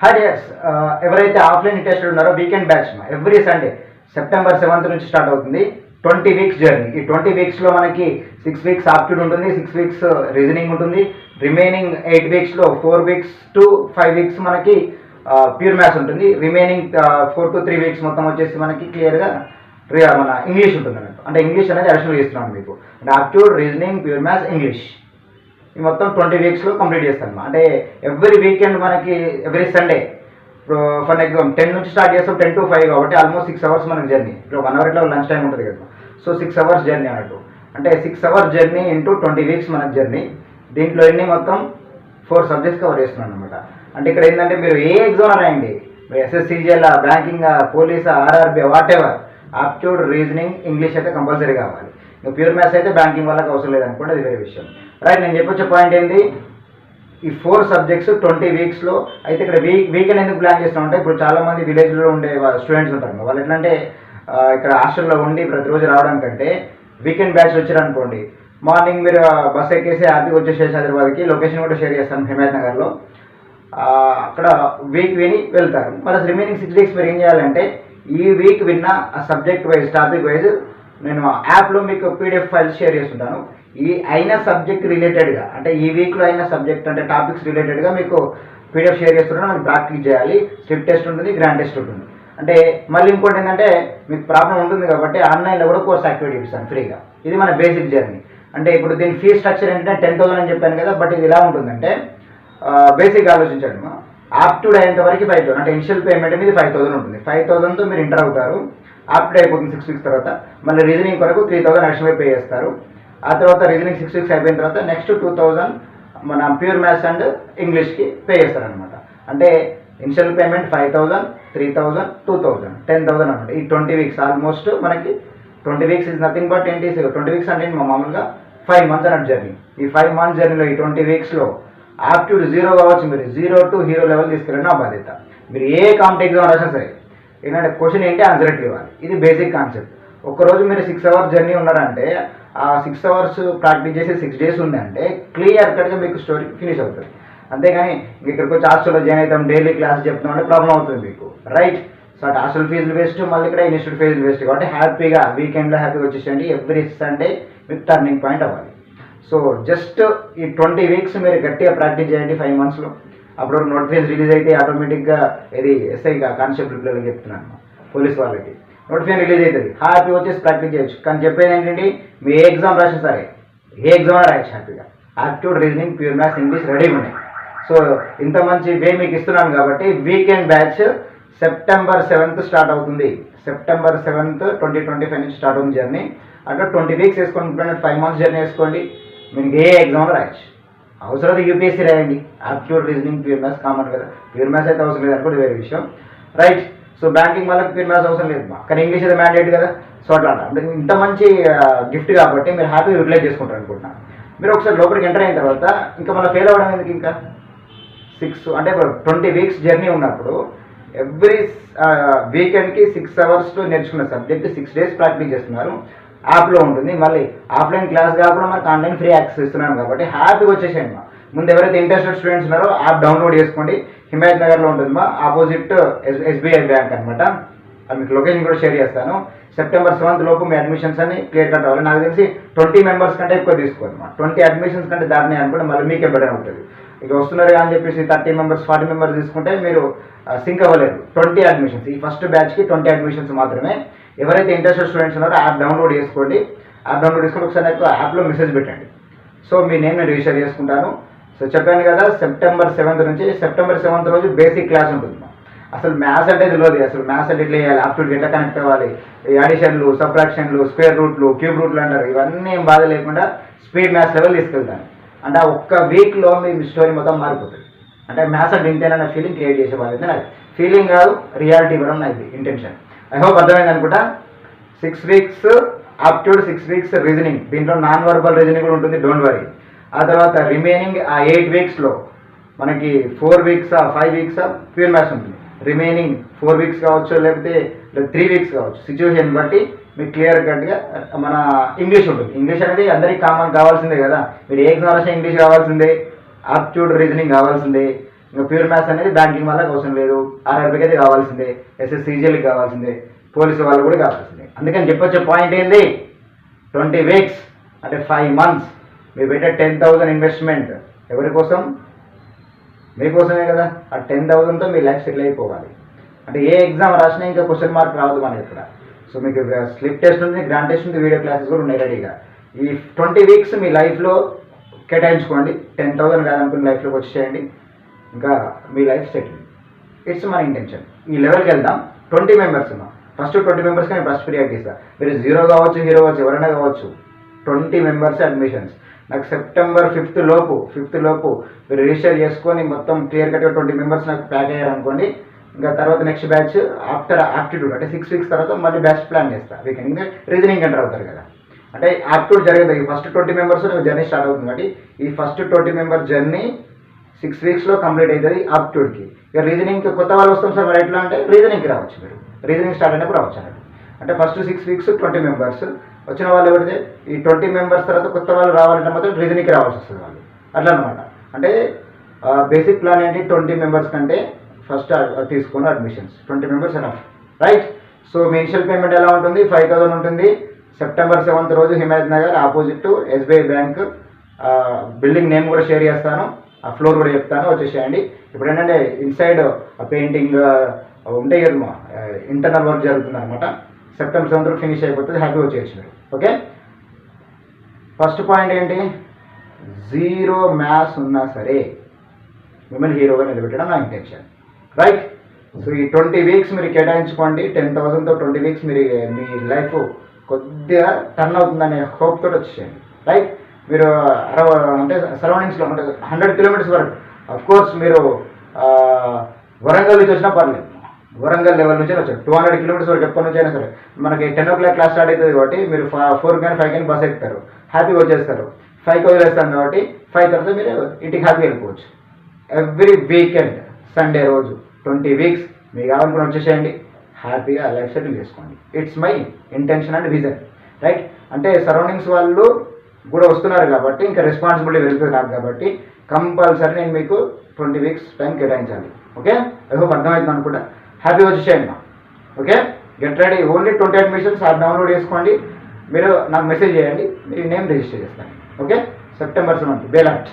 Hi dears, ఎవరైతే offline interested ఉన్నారో weekend batch every Sunday September 7th నుంచి start అవుతుంది. 20 వీక్స్ జర్నీ. ఈ 20 వీక్స్లో మనకి 6 వీక్స్ ఆప్టిట్యూడ్ ఉంటుంది, 6 వీక్స్ రీజనింగ్ ఉంటుంది. రిమైనింగ్ 8 వీక్స్లో 4 వీక్స్ టు 5 వీక్స్ మనకి ప్యూర్ మ్యాథ్స్ ఉంటుంది. రిమైనింగ్ 4 to 3 వీక్స్ మొత్తం వచ్చేసి మనకి క్లియర్గా మన ఇంగ్లీష్ ఉంటుంది అన్నట్టు. అంటే ఇంగ్లీష్ అనేది అడిషనల్ చేస్తున్నాను మీకు. అంటే aptitude, reasoning, pure maths, English ఈ మొత్తం 20 వీక్స్లో కంప్లీట్ చేస్తాను. అంటే ఎవ్రీ వీకెండ్ మనకి ఎవ్రీ సండే ఫర్ ఎగ్జాంపుల్ 10 నుంచి స్టార్ట్ చేస్తాం, 10 to 5 కాబట్టి ఆల్మోస్ట్ 6 అవర్స్ మనకి జర్నీ. ఇప్పుడు 1 అవర్ ఇట్లా లంచ్ టైం ఉంటుంది కదా, సో 6 అవర్స్ జర్నీ అన్నట్టు. అంటే 6 అవర్స్ జర్నీ ఇంటూ 20 వీక్స్ మనకి జర్నీ. దీంట్లో ఎన్ని మొత్తం 4 సబ్జెక్ట్స్ కవర్ చేస్తున్నాను అనమాట. అంటే ఇక్కడ ఏంటంటే మీరు ఏ ఎగ్జామ్ రాయండి, SSC GL, banking, police, RRB, what ever, aptitude, reasoning, English అయితే కంపల్సరీ కావాలి. ఇంకా ప్యూర్ మ్యాథ్స్ అయితే బ్యాంకింగ్ వాళ్ళకి అవసరం లేదనుకోండి, అది వేరే విషయం. రైట్, నేను చెప్పొచ్చే పాయింట్ ఏంటి, ఈ 4 సబ్జెక్ట్స్ 20 వీక్స్లో. అయితే ఇక్కడ వీకెండ్ ఎందుకు ప్లాన్ చేస్తామంటే, ఇప్పుడు చాలామంది విలేజ్లో ఉండే స్టూడెంట్స్ ఉంటారు, వాళ్ళు ఎట్లా అంటే ఇక్కడ హాస్టల్లో ఉండి ప్రతిరోజు రావడం కంటే వీకెండ్ బ్యాచ్ వచ్చారనుకోండి, మార్నింగ్ మీరు బస్ ఎక్కేసి హ్యాపీగా వచ్చేసేసి హైదరాబాద్కి. లొకేషన్ కూడా షేర్ చేస్తాను, హిమాయత్ నగర్లో. అక్కడ వీక్ విని వెళ్తారు. మరి రిమైనింగ్ 6 వీక్స్ మీరు ఏం చేయాలంటే, ఈ వీక్ విన్న ఆ సబ్జెక్ట్ వైజ్, టాపిక్ వైజ్ నేను యాప్లో మీకు పీడిఎఫ్ ఫైల్స్ షేర్ చేస్తుంటాను. ఈ అయిన సబ్జెక్ట్ రిలేటెడ్గా, అంటే ఈ వీక్లో అయిన సబ్జెక్ట్ అంటే టాపిక్స్ రిలేటెడ్గా మీకు పీడిఎఫ్ షేర్ చేస్తున్నాను. మనకి ప్రాక్టీస్ చేయాలి. స్లిప్ టెస్ట్ ఉంటుంది, గ్రాండ్ టెస్ట్ ఉంటుంది. అంటే మళ్ళీ ఇంకోటి ఏంటంటే, మీకు ప్రాబ్లం ఉంటుంది కాబట్టి ఆన్లైన్లో కూడా కోర్స్ యాక్టివిటీ ఇస్తాను ఫ్రీగా. ఇది మన బేసిక్ జర్నీ. అంటే ఇప్పుడు దీని ఫీ స్ట్రక్చర్ ఏంటంటే 10,000 అని చెప్పాను కదా, బట్ ఇది ఎలా ఉంటుందంటే బేసిక్ ఆలోచించండి. ఆప్టిట్యూడ్ అయ్యేంత వరకు 5,000, అంటే ఇనిషియల్ పేమెంట్ అనేది 5,000 ఉంటుంది. 5,000తో మీరు ఇంటర్ అవుతారు. ఆప్టిట్యూడ్ అయిపోతుంది 6 వీక్స్ తర్వాత. మళ్ళీ రీజనింగ్ కొరకు 3,000 అడిషనల్ పే చేస్తారు. ఆ తర్వాత రీజనింగ్ 6 వీక్స్ అయిపోయిన తర్వాత నెక్స్ట్ 2,000 మన ప్యూర్ మ్యాథ్స్ అండ్ ఇంగ్లీష్కి పే చేస్తారనమాట. అంటే ఇనిషియల్ పేమెంట్ 5,000, 3,000, 2,000, 10,000 అనమాట. ఈ 20 వీక్స్ ఆల్మోస్ట్ మనకి 20 వీక్స్ ఇస్ నథింగ్ బట్ ఏంటి, 20 వీక్స్ అంటే మామూలుగా 5 మంత్స్ అన్నట్టు జర్నీ. ఈ 5 మంత్స్ జర్నీలో ఈ 20 వీక్స్లో ఆప్టిట్యూడ్ 0 కావచ్చు, మీరు 0 to హీరో లెవెల్ తీసుకెళ్ళిన నా బాధ్యత. మీరు ఏ కాంపిటేటివ్ ఎగ్జామ్ రాసినా సరే ఏంటంటే క్వశ్చన్ ఏంటి, ఆన్సర్ ఎట్లా ఇవ్వాలి, ఇది బేసిక్ కాన్సెప్ట్. ఒక్కరోజు మీరు 6 అవర్స్ జర్నీ ఉన్నారంటే, ఆ 6 అవర్స్ ప్రాక్టీస్ చేసి 6 డేస్ ఉందంటే క్లియర్ కట్గా మీకు స్టోరీ ఫినిష్ అవుతుంది. అంతేగాని ఇక్కడికి వచ్చి హాస్టల్లో జాయిన్ అవుతాం, డైలీ క్లాస్ చెప్తాం అంటే ప్రాబ్లం అవుతుంది మీకు. రైట్, సో అటు హాస్టల్ ఫీజులు వేస్ట్, మళ్ళీ ఇక్కడ ఇన్స్టిట్యూట్ ఫీజులు వేస్ట్. కాబట్టి హ్యాపీగా వీకెండ్లో హ్యాపీగా వచ్చేసేయండి. ఎవ్రీ సండే మీకు టర్నింగ్ పాయింట్ అవ్వాలి. సో జస్ట్ ఈ 20 వీక్స్ మీరు గట్టిగా ప్రాక్టీస్ చేయండి 5 మంత్స్లో. అప్పుడు నోటిఫికేషన్ రిలీజ్ అయితే ఆటోమేటిక్గా ఇది ఎస్ఐగా కానిస్టేబుల్ పిల్లలకి చెప్తున్నాను, పోలీస్ వాళ్ళకి నోటిఫికేషన్ రిలీజ్ అవుతుంది, హ్యాపీ వచ్చేసి ప్రాక్టీస్ చేయొచ్చు. కానీ చెప్పేది ఏంటంటే, మీ ఏ ఎగ్జామ్ రాసినా సరే, ఏ ఎగ్జామ్ రాయొచ్చు హ్యాపీగా. Aptitude, reasoning, pure maths, English రెడీగా ఉన్నాయి. సో ఇంత మంచి వే మీకు ఇస్తున్నాను కాబట్టి weekend batch September 7th start అవుతుంది. సెప్టెంబర్ 7th 2025 నుంచి స్టార్ట్ అవుతుంది జర్నీ. అక్కడ 20 వీక్స్ వేసుకోండి, 5 మంత్స్ జర్నీ వేసుకోండి. మీకు ఏ ఎగ్జామ్ రాయొచ్చు. అవసరం యూపీఎస్సీ రాయండి. Aptitude, reasoning, pure maths common కదా. ప్యూర్ మ్యాథ్స్ అయితే అవసరం లేదు అనుకోండి, వేరే విషయం. రైట్, సో బ్యాంకింగ్ వాళ్ళకి ప్యూర్ మ్యాథ్స్ అవసరం లేదు, కానీ ఇంగ్లీష్ అయితే మ్యాండేట్ కదా. సో అట్లా అంటే ఇంత మంచి గిఫ్ట్ కాబట్టి మీరు హ్యాపీగా యూటిలైజ్ చేసుకుంటారు అనుకుంటున్నాను. మీరు ఒకసారి లోపలికి ఎంటర్ అయిన తర్వాత ఇంకా మళ్ళీ ఫెయిల్ అవ్వడం ఎందుకు, ఇంకా 6 అంటే ఇప్పుడు 20 వీక్స్ జర్నీ ఉన్నప్పుడు ఎవ్రీ వీకెండ్కి 6 అవర్స్లో నేర్చుకున్న సబ్జెక్ట్ 6 డేస్ ప్రాక్టీస్ చేస్తున్నారు. యాప్లో ఉంటుంది. మళ్ళీ ఆఫ్లైన్ క్లాస్ కాకుండా మనకు ఆన్లైన్ ఫ్రీ యాక్సెస్ ఇస్తున్నాను కాబట్టి హ్యాపీగా వచ్చేసేయండి. ముందు ఎవరైతే ఇంట్రెస్టెడ్ స్టూడెంట్స్ ఉన్నారో యాప్ డౌన్లోడ్ చేసుకోండి. హిమాయత్ నగర్లో ఉంటుంది ఆపోజిట్ ఎస్బీఐ బ్యాంక్ అనమాట. మీకు లొకేషన్ కూడా షేర్ చేస్తాను. సెప్టెంబర్ 7th లోపు మీ అడ్మిషన్స్ అని క్లియర్ కట్ అవ్వాలి. నాకు తెలిసి 20 మెంబర్స్ కంటే ఎక్కువ తీసుకోవాలి. 20 అడ్మిషన్స్ కంటే దాటినాయి అనుకుంటే మళ్ళీ మీకే బెటర్ ఉంటుంది. ఇక వస్తున్నారు అని చెప్పేసి 30 మెంబర్స్ 40 మెంబర్స్ తీసుకుంటే మీరు సింక్ అవ్వలేదు. 20 అడ్మిషన్స్, ఈ ఫస్ట్ బ్యాచ్కి 20 అడ్మిషన్స్ మాత్రమే. ఎవరైతే ఇంట్రెస్టెడ్ స్టూడెంట్స్ ఉన్నారో యాప్ డౌన్లోడ్ చేసుకోండి. యాప్ డౌన్లోడ్ చేసుకొని ఒకసారి నాకు యాప్లో మెసేజ్ పెట్టండి. సో మీ నేమ్ నేను రిజిస్టర్ చేసుకుంటాను. సో చెప్పాను కదా, సెప్టెంబర్ 7th నుంచి సెప్టెంబర్ 7th రోజు బేసిక్ క్లాస్ ఉంటుంది. అసలు మ్యాథ్స్ అంటే తెలియదు, అసలు మ్యాథ్స్ అంటే ఎట్లా చేయాలి, ఆప్టిట్యూడ్ ఎట్లా కనెక్ట్ అవ్వాలి, ఈ అడిషన్లు, సబ్ట్రాక్షన్లు, స్క్వేర్ రూట్లు, క్యూబ్ రూట్లు అంటారు, ఇవన్నీ ఏం బాధ లేకుండా స్పీడ్ మ్యాథ్స్ లెవెల్ తీసుకెళ్తాను. అంటే ఆ ఒక్క వీక్లో మీ స్టోరీ మొత్తం మారిపోతుంది. అంటే మ్యాథ్స్ అంటే ఇంతేనన్న ఫీలింగ్ క్రియేట్ చేసే వాళ్ళైతే నాకు ఫీలింగ్ కాదు, రియాలిటీ ఇవ్వడం నాకు ఇంటెన్షన్. ఐ హోప్ అర్థమైంది అనుకుంటా. 6 వీక్స్ ఆప్టిట్యూడ్, 6 వీక్స్ రీజనింగ్. దీంట్లో నాన్ వర్బల్ రీజనింగ్ కూడా ఉంటుంది, డోంట్ వరీ. ఆ తర్వాత రిమైనింగ్ ఆ 8 వీక్స్లో మనకి 4 వీక్స్ 5 వీక్స్ ప్యూర్ మ్యాథ్స్ ఉంటుంది. రిమైనింగ్ 4 వీక్స్ కావచ్చు, లేకపోతే 3 వీక్స్ కావచ్చు, సిచ్యువేషన్ బట్టి మీకు క్లియర్ కట్గా మన ఇంగ్లీష్ ఉంటుంది. ఇంగ్లీష్ అనేది అందరికీ కామన్ కావాల్సిందే కదా. మీరు ఏ ఎగ్జామ్ రాసినా ఇంగ్లీష్ కావాల్సిందే, ఆప్టిట్యూడ్, రీజనింగ్ కావాల్సిందే. ఇంకా ప్యూర్ మ్యాథ్స్ అనేది బ్యాంకింగ్ వాళ్ళకి అవసరం లేదు, ఆర్ఆర్బీకి అయితే కావాల్సిందే, ఎస్ఎస్సీజీఎల్కి కావాల్సిందే, పోలీసు వాళ్ళు కూడా కావాల్సిందే. అందుకని చెప్పొచ్చే పాయింట్ ఏంది, 20 వీక్స్ అంటే 5 months మీరు పెట్టే 10,000 ఇన్వెస్ట్మెంట్ ఎవరి కోసం, మీకోసమే కదా. ఆ 10,000తో మీ లైఫ్ సెటిల్ అయిపోవాలి. అంటే ఏ ఎగ్జామ్ రాసినా ఇంకా క్వశ్చన్ మార్క్ రావద్దు మనకి ఇక్కడ. సో మీకు స్లిప్ టెస్ట్ ఉంది, గ్రాండ్ టెస్ట్ ఉంది, వీడియో క్లాసెస్ కూడా ఉన్నాయి రెడీగా. ఈ 20 వీక్స్ మీ లైఫ్లో కేటాయించుకోండి. 10,000 కాదనుకుని లైఫ్లోకి వచ్చేయండి, ఇంకా మీ లైఫ్ సెటిల్. ఇట్స్ మన ఇంటెన్షన్. ఈ లెవెల్కి వెళ్దాం. 20 మెంబర్స్ ఉన్నాం. ఫస్ట్ 20 మెంబర్స్కి నేను ఫస్ట్ ప్రియారిటీ ఇస్తాను. మీరు 0 కావచ్చు, హీరో కావచ్చు, ఎవరైనా కావచ్చు. 20 మెంబర్స్ అడ్మిషన్స్. నాకు సెప్టెంబర్ 5th లోపు మీరు రిజిస్టర్ చేసుకొని మొత్తం క్లియర్ కట్గా 20 మెంబర్స్ నాకు ప్యాక్ అయ్యారనుకోండి. ఇంకా తర్వాత నెక్స్ట్ బ్యాచ్ ఆఫ్టర్ ఆప్టిట్యూడ్ అంటే 6 weeks తర్వాత మళ్ళీ బ్యాచ్ ప్లాన్ చేస్తాను. వీకెండ్ ఇంకా రీజనింగ్ ఎంటర్ అవుతారు కదా. అంటే ఆప్టిట్యూడ్ జరిగేది ఈ ఫస్ట్ 20 మెంబర్స్ జర్నీ స్టార్ట్ అవుతుంది. కాబట్టి ఈ ఫస్ట్ 20 మెంబర్ జర్నీ 6 weeksలో కంప్లీట్ అవుతుంది ఆప్టిట్యూడ్కి. ఇక రీజనింగ్కి కొత్త వాళ్ళు వస్తాం సార్ మరి ఎట్లా అంటే రీజనింగ్కి రావచ్చు. మీరు రీజనింగ్ స్టార్ట్ అయినప్పుడు రావచ్చు అన్నట్టు. అంటే ఫస్ట్ 6 weeks 20 మెంబర్స్ వచ్చిన వాళ్ళు ఎవరిదే ఈ 20 మెంబర్స్ తర్వాత కొత్త వాళ్ళు రావాలంటే మాత్రం రీజనింగ్కి రావాల్సి వస్తుంది వాళ్ళు. అట్లా అనమాట. అంటే బేసిక్ ప్లాన్ ఏంటి, 20 మెంబర్స్ కంటే ఫస్ట్ తీసుకున్న admissions 20 members enough, right. So మీ ఇనిషియల్ పేమెంట్ ఎలా ఉంటుంది, 5,000 ఉంటుంది. సెప్టెంబర్ 7th రోజు Himayat Nagar opposite SBI bank, building name కూడా షేర్ చేస్తాను, ఆ ఫ్లోర్ కూడా చెప్తాను, వచ్చేసేయండి. ఇప్పుడు ఏంటంటే ఇన్సైడ్ పెయింటింగ్ ఉంటాయి కదా, ఇంటర్నల్ వర్క్ జరుగుతుంది అనమాట. సెప్టెంబర్ 7th ఫినిష్ అయిపోతుంది, హ్యాపీ వచ్చేయచ్చు మీరు. ఓకే, ఫస్ట్ పాయింట్ ఏంటి, 0 మ్యాథ్స్ ఉన్నా సరే మిమ్మల్ని హీరోగా నిలబెట్టడం నా ఇంటెన్షన్, రైట్. సో ఈ 20 వీక్స్ మీరు కేటాయించుకోండి. 10,000తో 20 వీక్స్ మీరు మీ లైఫ్ కొద్దిగా టర్న్ అవుతుందనే హోప్ తోటి వచ్చేయండి, రైట్. మీరు అంటే సరౌండింగ్స్లో అంటే 100 kilometers వరకు. అఫ్కోర్స్ మీరు వరంగల్ నుంచి వచ్చినా పర్లేదు, వరంగల్ లెవెల్ నుంచి వచ్చారు. 200 kilometers వరకు ఎప్పటి నుంచి అయినా సరే. మనకి 10 o'clock క్లాస్ స్టార్ట్ అవుతుంది కాబట్టి మీరు 4 కానీ 5 కానీ బస్ ఎక్కుతారు, హ్యాపీగా వచ్చేస్తారు. 5కి వదిలేస్తాను కాబట్టి 5 తర్వాత మీరు ఇంటికి హ్యాపీగా వెళ్ళిపోవచ్చు. ఎవ్రీ వీకెండ్ సండే రోజు 20 వీక్స్ మీకు కావాలనుకుని వచ్చేసేయండి, హ్యాపీగా లైఫ్ సెటిల్ చేసుకోండి. It's my intention and vision, right. అంటే సరౌండింగ్స్ వాళ్ళు కూడా వస్తున్నారు కాబట్టి ఇంకా రెస్పాన్సిబిలిటీ వెళ్తుంది నాకు. కాబట్టి కంపల్సరీ నేను మీకు 20 వీక్స్ టైం కేటాయించాలి. ఓకే, ఐ హోప్ అర్థమవుతుంది అనుకుంటా. హ్యాపీగా వచ్చేసేయండి. Okay, get ready. Only 20 admissions app download చేసుకోండి. మీరు నాకు మెసేజ్ చేయండి, మీ నేమ్ రిజిస్టర్ చేస్తాను. Okay, September 7th బేలాట్.